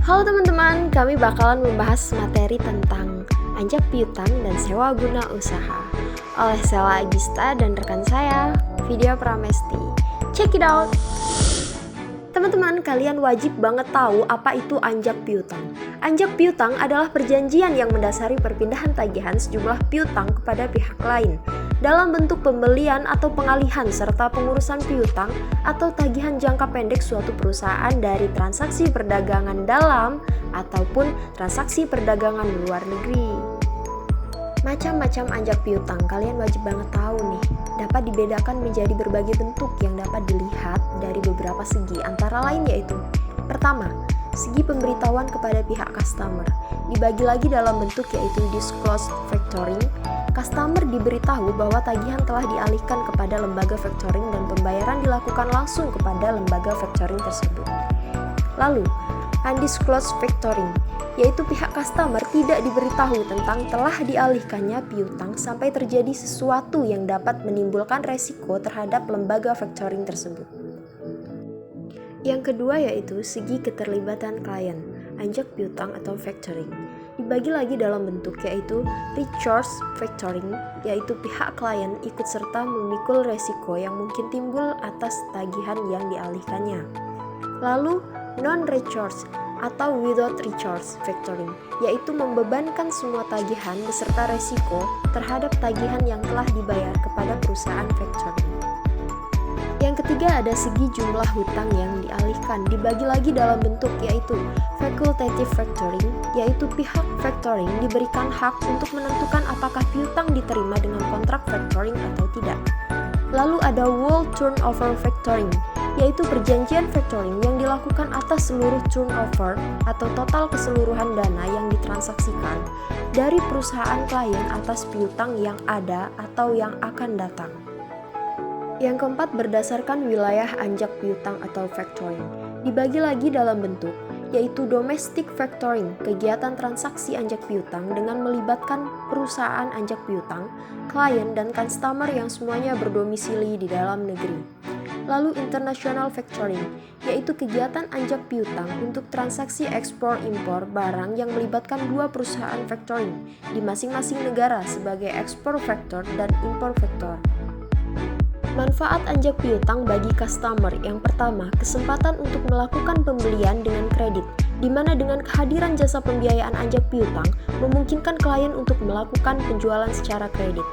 Halo teman-teman, kami bakalan membahas materi tentang anjak piutang dan sewa guna usaha oleh Sela Agista dan rekan saya, Vidya Pramesti. Check it out! Teman-teman, kalian wajib banget tahu apa itu anjak piutang. Anjak piutang adalah perjanjian yang mendasari perpindahan tagihan sejumlah piutang kepada pihak lain dalam bentuk pembelian atau pengalihan serta pengurusan piutang atau tagihan jangka pendek suatu perusahaan dari transaksi perdagangan dalam ataupun transaksi perdagangan luar negeri. Macam-macam anjak piutang kalian wajib banget tahu nih. Dapat dibedakan menjadi berbagai bentuk yang dapat dilihat dari beberapa segi, antara lain yaitu: pertama, segi pemberitahuan kepada pihak customer. Dibagi lagi dalam bentuk yaitu disclosed factoring. Customer diberitahu bahwa tagihan telah dialihkan kepada lembaga factoring dan pembayaran dilakukan langsung kepada lembaga factoring tersebut. Lalu, undisclosed factoring, yaitu pihak customer tidak diberitahu tentang telah dialihkannya piutang sampai terjadi sesuatu yang dapat menimbulkan resiko terhadap lembaga factoring tersebut. Yang kedua yaitu segi keterlibatan klien, anjak piutang atau factoring. Dibagi lagi dalam bentuk yaitu recourse factoring, yaitu pihak klien ikut serta memikul resiko yang mungkin timbul atas tagihan yang dialihkannya. Lalu non-recourse atau without recourse factoring, yaitu membebankan semua tagihan beserta resiko terhadap tagihan yang telah dibayar kepada perusahaan factoring. Yang ketiga ada segi jumlah hutang yang dialihkan, dibagi lagi dalam bentuk yaitu facultative factoring, yaitu pihak factoring diberikan hak untuk menentukan apakah piutang diterima dengan kontrak factoring atau tidak. Lalu ada whole turnover factoring, yaitu perjanjian factoring yang dilakukan atas seluruh turnover atau total keseluruhan dana yang ditransaksikan dari perusahaan klien atas piutang yang ada atau yang akan datang. Yang keempat berdasarkan wilayah anjak piutang atau factoring. Dibagi lagi dalam bentuk yaitu domestic factoring, kegiatan transaksi anjak piutang dengan melibatkan perusahaan anjak piutang, klien dan customer yang semuanya berdomisili di dalam negeri. Lalu international factoring, yaitu kegiatan anjak piutang untuk transaksi ekspor-impor barang yang melibatkan dua perusahaan factoring di masing-masing negara sebagai export factor dan import factor. Manfaat anjak piutang bagi customer: yang pertama, kesempatan untuk melakukan pembelian dengan kredit, di mana dengan kehadiran jasa pembiayaan anjak piutang memungkinkan klien untuk melakukan penjualan secara kredit.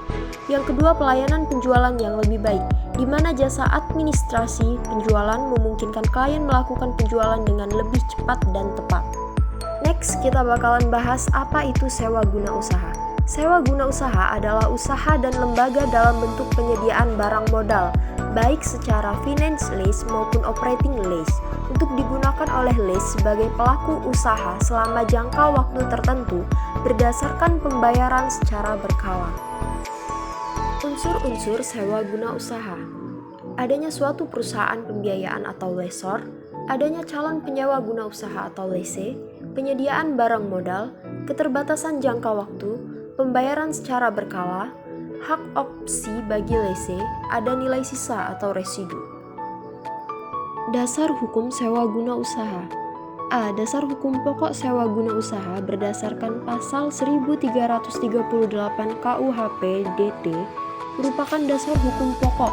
Yang kedua, pelayanan penjualan yang lebih baik, di mana jasa administrasi penjualan memungkinkan klien melakukan penjualan dengan lebih cepat dan tepat. Next, kita bakalan bahas apa itu sewa guna usaha. Sewa guna usaha adalah usaha dan lembaga dalam bentuk penyediaan barang modal, baik secara finance lease maupun operating lease, untuk digunakan oleh lease sebagai pelaku usaha selama jangka waktu tertentu berdasarkan pembayaran secara berkala. Unsur-unsur sewa guna usaha: adanya suatu perusahaan pembiayaan atau lessor, adanya calon penyewa guna usaha atau lessee, penyediaan barang modal, keterbatasan jangka waktu, pembayaran secara berkala, hak opsi bagi lessee, ada nilai sisa atau residu. Dasar hukum sewa guna usaha. A. Dasar hukum pokok sewa guna usaha berdasarkan pasal 1338 KUHP DT merupakan dasar hukum pokok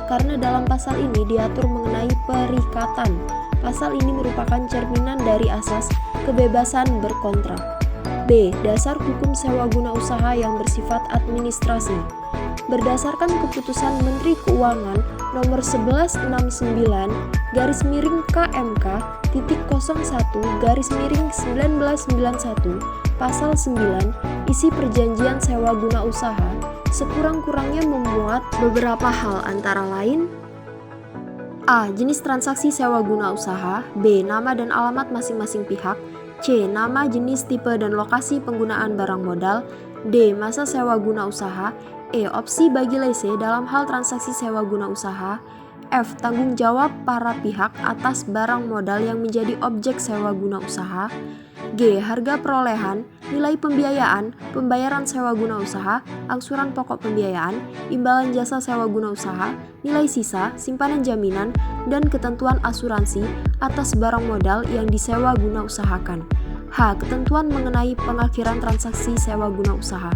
karena dalam pasal ini diatur mengenai perikatan. Pasal ini merupakan cerminan dari asas kebebasan berkontrak. B. Dasar hukum sewa guna usaha yang bersifat administrasi. Berdasarkan keputusan Menteri Keuangan nomor 1169/KMK.01/1991 pasal 9 isi perjanjian sewa guna usaha sekurang-kurangnya memuat beberapa hal, antara lain: A. Jenis transaksi sewa guna usaha. B. Nama dan alamat masing-masing pihak. C. Nama, jenis, tipe, dan lokasi penggunaan barang modal. D. Masa sewa guna usaha. E. Opsi bagi lessee dalam hal transaksi sewa guna usaha. F. Tanggung jawab para pihak atas barang modal yang menjadi objek sewa guna usaha. G. Harga perolehan, nilai pembiayaan, pembayaran sewa guna usaha, angsuran pokok pembiayaan, imbalan jasa sewa guna usaha, nilai sisa, simpanan jaminan, dan ketentuan asuransi atas barang modal yang disewa guna usahakan. H. Ketentuan mengenai pengakhiran transaksi sewa guna usaha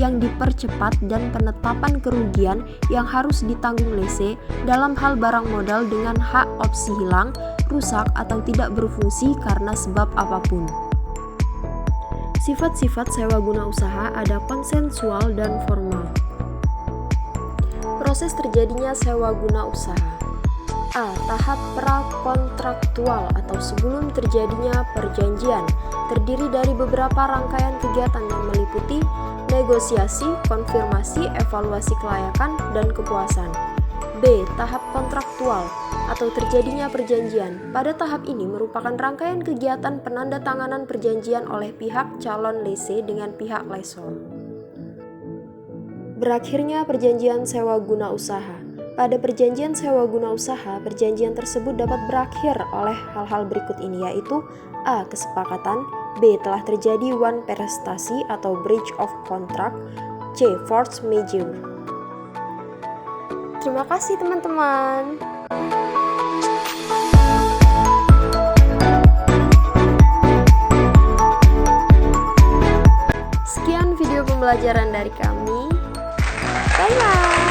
yang dipercepat dan penetapan kerugian yang harus ditanggung lese dalam hal barang modal dengan hak opsi hilang, rusak, atau tidak berfungsi karena sebab apapun. Sifat-sifat sewa guna usaha ada konsensual dan formal. Proses terjadinya sewa guna usaha. A. Tahap prakontraktual atau sebelum terjadinya perjanjian, terdiri dari beberapa rangkaian kegiatan yang meliputi negosiasi, konfirmasi, evaluasi kelayakan, dan kepuasan. B. Tahap kontraktual atau terjadinya perjanjian. Pada tahap ini merupakan rangkaian kegiatan penandatanganan perjanjian oleh pihak calon lese dengan pihak lesor. Berakhirnya perjanjian sewa guna usaha. Pada perjanjian sewa guna usaha, perjanjian tersebut dapat berakhir oleh hal-hal berikut ini, yaitu A. Kesepakatan, B. Telah terjadi one prestasi atau breach of contract, C. Force majeure. Terima kasih teman-teman. Sekian video pembelajaran dari kami. Bye-bye.